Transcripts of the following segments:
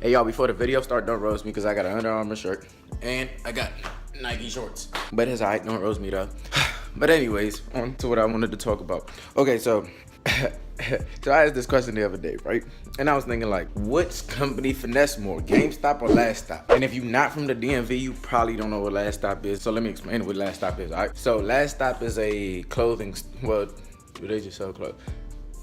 Hey y'all, before the video start, don't roast me because I got an Under Armour shirt and I got Nike shorts. But it's alright, don't roast me though. But anyways, on to what I wanted to talk about. Okay, so so I asked this question the other day, right? And I was thinking like, which company finesse more, GameStop or laststop? And if you're not from the DMV, you probably don't know what laststop is. So let me explain what laststop is, all right? So laststop is a clothing, well, do they just sell clothes?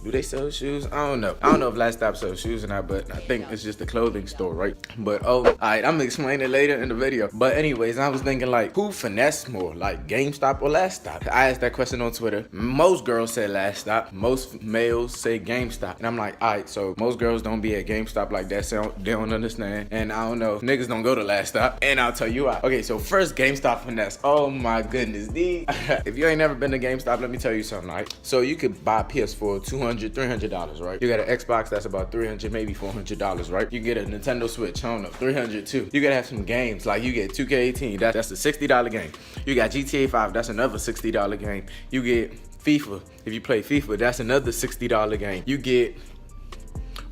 Do they sell shoes? I don't know. I don't know if laststop sells shoes or not, but I think it's just a clothing store, right? But alright, I'm gonna explain it later in the video. But anyways, I was thinking like, who finesse more, like GameStop or laststop? I asked that question on Twitter. Most girls said laststop. Most males say GameStop. And I'm like, alright, so most girls don't be at GameStop like that, so they don't understand. And I don't know, niggas don't go to laststop. And I'll tell you why. Okay, so first GameStop finesse. Oh my goodness, if you ain't never been to GameStop, let me tell you something, right? So you could buy PS4 $300, right? You got an Xbox that's about $300, maybe $400, right? You get a Nintendo Switch, I don't know, $300 too. You gotta have some games, like you get 2K18, that's a $60 game. You got GTA 5, that's another $60 game. You get FIFA, if you play FIFA, that's another $60 game. You get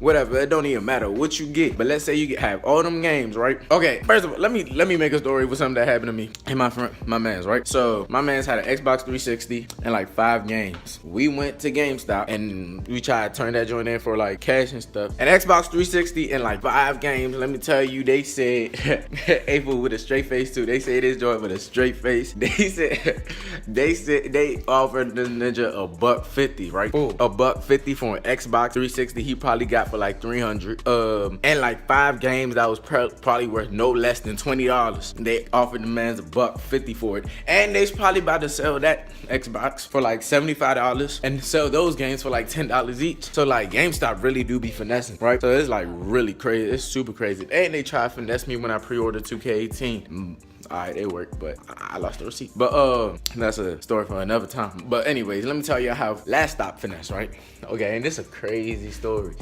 whatever, it don't even matter what you get. But let's say you have all them games, right? Okay, first of all, let me make a story with something that happened to me and my man's, right? So my man's had an Xbox 360 and like 5 games. We went to GameStop and we tried to turn that joint in for like cash and stuff. An Xbox 360 and like 5 games, let me tell you, they said, April with a straight face too. They say this joint with a straight face. They said they offered this ninja $150, right? Ooh. $150 for an Xbox 360. He probably got for like $300, and like 5 games that was probably worth no less than $20. They offered the man's $150 for it, and they's probably about to sell that Xbox for like $75 and sell those games for like $10 each. So like GameStop really do be finessing, right? So it's like really crazy. It's super crazy. And they tried to finesse me when I pre-ordered 2K18. Alright, they worked, but I lost the receipt. But that's a story for another time. But anyways, let me tell you how laststop finesse, right? Okay, and this is a crazy story.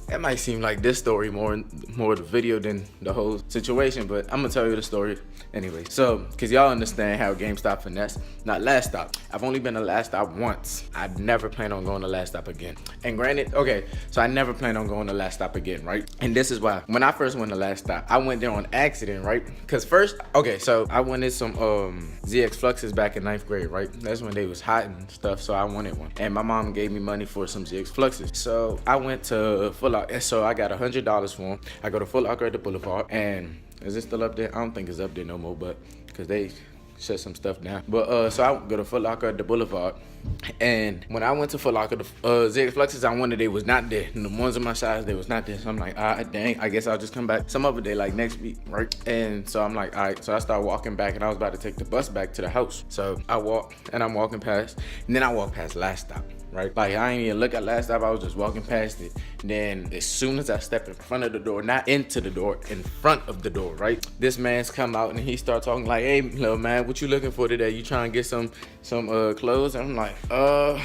It might seem like this story more the video than the whole situation, but I'm gonna tell you the story anyway. So, cause y'all understand how GameStop finesse, not laststop. I've only been to laststop once. I never plan on going to laststop again. And granted, okay, so I never plan on going to laststop again, right? And this is why. When I first went to laststop, I went there on accident, right? Cause first, okay, so I wanted some ZX Fluxes back in 9th grade, right? That's when they was hot and stuff, so I wanted one. And my mom gave me money for some ZX Fluxes. So I went to Full Locker, and so I got $100 for them. I go to Full Locker at the Boulevard, and is it still up there? I don't think it's up there no more, but because they shut some stuff down. But so I go to Foot Locker at the Boulevard, and when I went to Foot Locker, the ZX Fluxes I wanted, they was not there. And the ones of my size, they was not there. So I'm like, dang, I guess I'll just come back some other day, like next week, right? And so I'm like, all right. So I start walking back, and I was about to take the bus back to the house. So I walk, and I'm walking past, and then I walk past laststop. Right? Like I ain't even look at laststop, I was just walking past it. And then as soon as I step in front of the door, not into the door, in front of the door, right? This man's come out and he start talking like, hey, little man, what you looking for today? You trying to get some clothes? And I'm like, I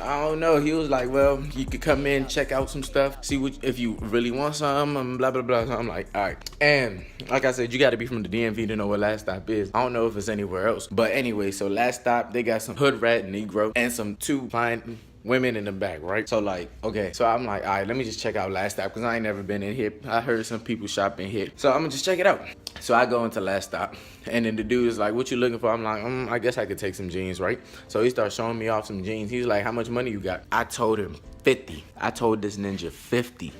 don't know. He was like, well, you could come in, check out some stuff, see what if you really want some, and blah, blah, blah. So I'm like, all right. And like I said, you got to be from the DMV to know what laststop is. I don't know if it's anywhere else. But anyway, so laststop, they got some hood rat Negro and some 2 fine women in the back, right? So like, okay, so I'm like, all right, let me just check out laststop because I ain't never been in here. I heard some people shop in here, so I'm gonna just check it out. So I go into laststop, and then the dude is like, what you looking for? I'm like, I guess I could take some jeans, right? So he starts showing me off some jeans. He's like, how much money you got? I told him 50. I told this ninja 50.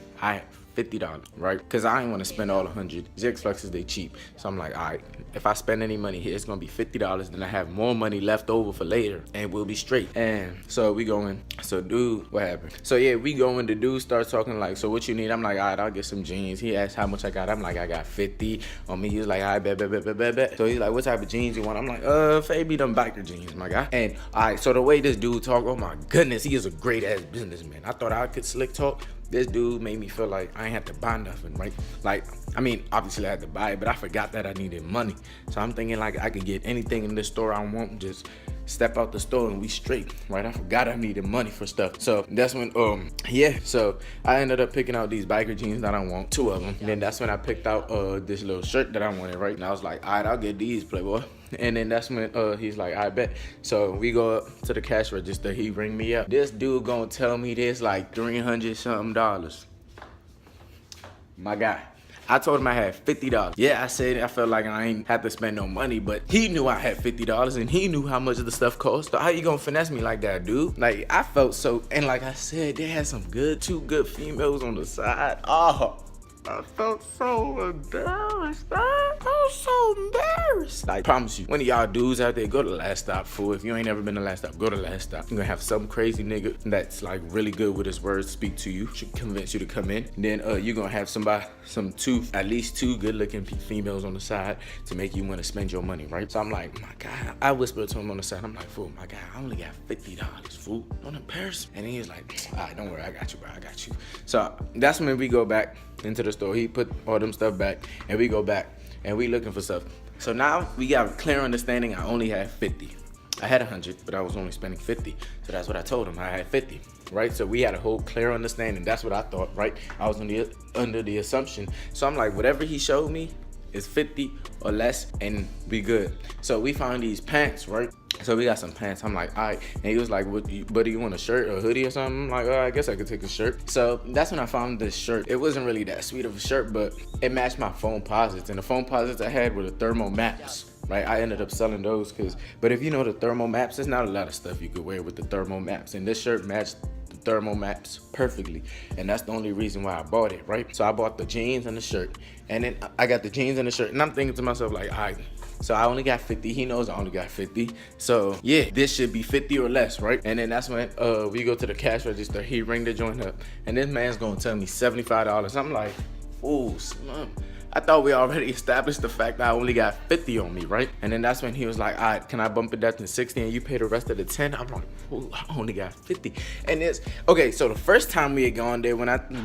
$50, right? Because I ain't want to spend all 100. ZX Fluxes, they cheap. So I'm like, all right, if I spend any money here, it's going to be $50. Then I have more money left over for later, and we'll be straight. And so we go in. So dude, what happened? So yeah, we go in. The dude starts talking like, so what you need? I'm like, all right, I'll get some jeans. He asked how much I got. I'm like, I got 50 on me. He was like, all right, bet. So he's like, what type of jeans you want? I'm like, Fabi, them biker jeans, my guy. And all right, so the way this dude talk, oh my goodness, he is a great ass businessman. I thought I could slick talk. This dude made me feel like I ain't had to buy nothing, right? Like, I mean, obviously I had to buy it, but I forgot that I needed money. So I'm thinking like I could get anything in this store I want, just step out the store and we straight, right? I forgot I needed money for stuff. So that's when, yeah. So I ended up picking out these biker jeans that I want, 2 of them. And then that's when I picked out this little shirt that I wanted, right? And I was like, all right, I'll get these, playboy. And then that's when he's like, I bet. So we go up to the cash register. He ring me up. This dude gonna tell me this like $300 something. My guy, I told him I had $50. Yeah, I said I felt like I ain't had to spend no money, but he knew I had $50 and he knew how much of the stuff cost. So how you gonna finesse me like that, dude? Like, I felt so, and like I said, they had some two good females on the side. Oh, I felt so embarrassed. I was so embarrassed. Like, I promise you, one of y'all dudes out there, go to Last Stop, fool. If you ain't ever been to Last Stop, go to Last Stop. You're gonna have some crazy nigga that's like really good with his words speak to you, should convince you to come in. Then you're gonna have at least two good looking females on the side to make you want to spend your money, right? So I'm like, my God, I whispered to him on the side, I'm like, fool, my God, I only got $50, fool. Don't embarrass me. And he was like, all right, don't worry, I got you, bro, I got you. So that's when we go back into the store. He put all them stuff back and we go back and we looking for stuff. So now we got a clear understanding I only had 50. I had 100, but I was only spending 50. So that's what I told him, I had 50, right? So we had a whole clear understanding. That's what I thought, right? I was under the assumption. So I'm like, whatever he showed me is 50 or less and we good. So we found these pants, right? So we got some pants. I'm like, all right. And he was like, what do you want, a shirt or a hoodie or something? I'm like, I guess I could take a shirt. So that's when I found this shirt. It wasn't really that sweet of a shirt, but it matched my phone posits. And the phone posits I had were the thermal maps, right? I ended up selling those but if you know the thermal maps, there's not a lot of stuff you could wear with the thermal maps. And this shirt matched the thermal maps perfectly. And that's the only reason why I bought it, right? So I bought the jeans and the shirt. And then I got the jeans and the shirt. And I'm thinking to myself, like, all right, so I only got 50. He knows I only got 50. So yeah, this should be 50 or less, right? And then that's when we go to the cash register. He ring the joint up. And this man's gonna tell me $75. I'm like, ooh, slum. I thought we already established the fact that I only got 50 on me, right? And then that's when he was like, all right, can I bump it down to 60 and you pay the rest of the 10? I'm like, ooh, I only got 50. And it's, okay, so the first time we had gone there,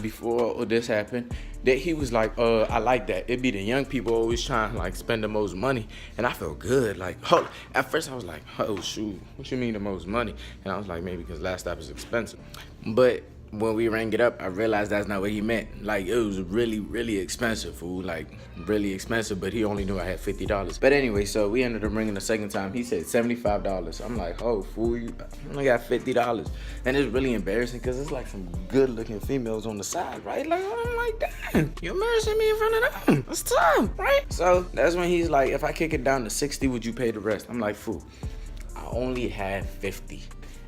before all this happened, that he was like, I like that. It be the young people always trying to like spend the most money. And I felt good, like, at first I was like, oh shoot, what you mean the most money? And I was like, maybe because Last Stop is expensive. But when we rang it up, I realized that's not what he meant. Like, it was really, really expensive, fool. Like, really expensive, but he only knew I had $50. But anyway, so we ended up ringing the second time. He said $75. I'm like, oh, fool, I only got $50. And it's really embarrassing because it's like some good-looking females on the side, right? Like, I'm like, damn, you're embarrassing me in front of them. That's tough, right? So that's when he's like, if I kick it down to 60, would you pay the rest? I'm like, fool, I only had 50.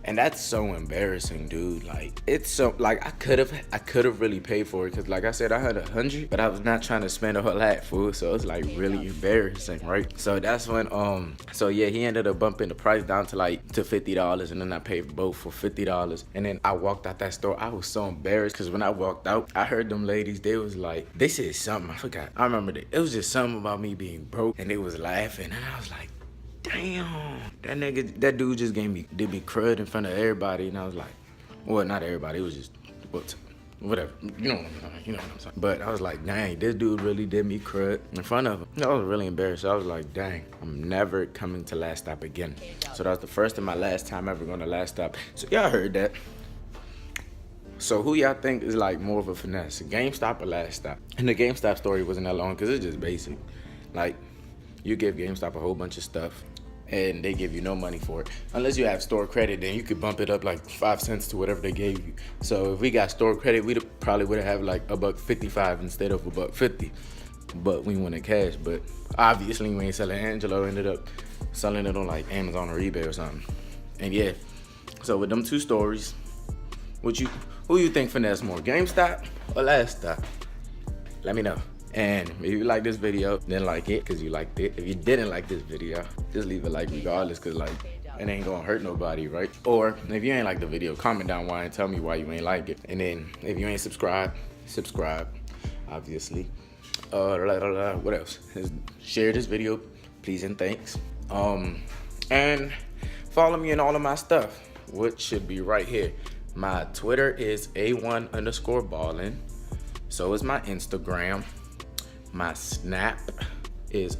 And that's so embarrassing, dude. Like, it's so, like, I could have really paid for it. Cause like I said, I had 100, but I was not trying to spend a whole lot, fool. So it's like really embarrassing, right? So that's when, so yeah, he ended up bumping the price down to $50. And then I paid both for $50. And then I walked out that store. I was so embarrassed. Cause when I walked out, I heard them ladies, they was like, they said something, I forgot. I remember it was just something about me being broke. And they was laughing. And I was like, damn, that dude just did me crud in front of everybody, and I was like, well, not everybody, it was just, whatever, you know what I'm saying. But I was like, dang, this dude really did me crud in front of him. I was really embarrassed. I was like, dang, I'm never coming to Last Stop again. So that was the first and my last time ever going to Last Stop. So y'all heard that. So who y'all think is like more of a finesse, GameStop or Last Stop? And the GameStop story wasn't that long because it's just basic. Like, you give GameStop a whole bunch of stuff and they give you no money for it. Unless you have store credit, then you could bump it up like 5 cents to whatever they gave you. So if we got store credit, we probably would have like $1.55 instead of $1.50. But we wanted cash. But obviously we ain't selling Angelo, ended up selling it on like Amazon or eBay or something. And yeah, so with them two stories, who you think finesse more, GameStop or Last Stop? Let me know. And if you like this video, then like it because you liked it. If you didn't like this video, just leave a like regardless because like it ain't gonna hurt nobody, right? Or if you ain't like the video, comment down why and tell me why you ain't like it. And then if you ain't subscribed, obviously. What else? Share this video, please and thanks. And follow me in all of my stuff, which should be right here. My Twitter is A1_ballin. So is my Instagram. My Snap is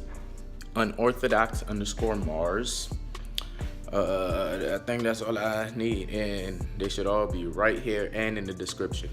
unorthodox_Mars. I think that's all I need, and they should all be right here and in the description.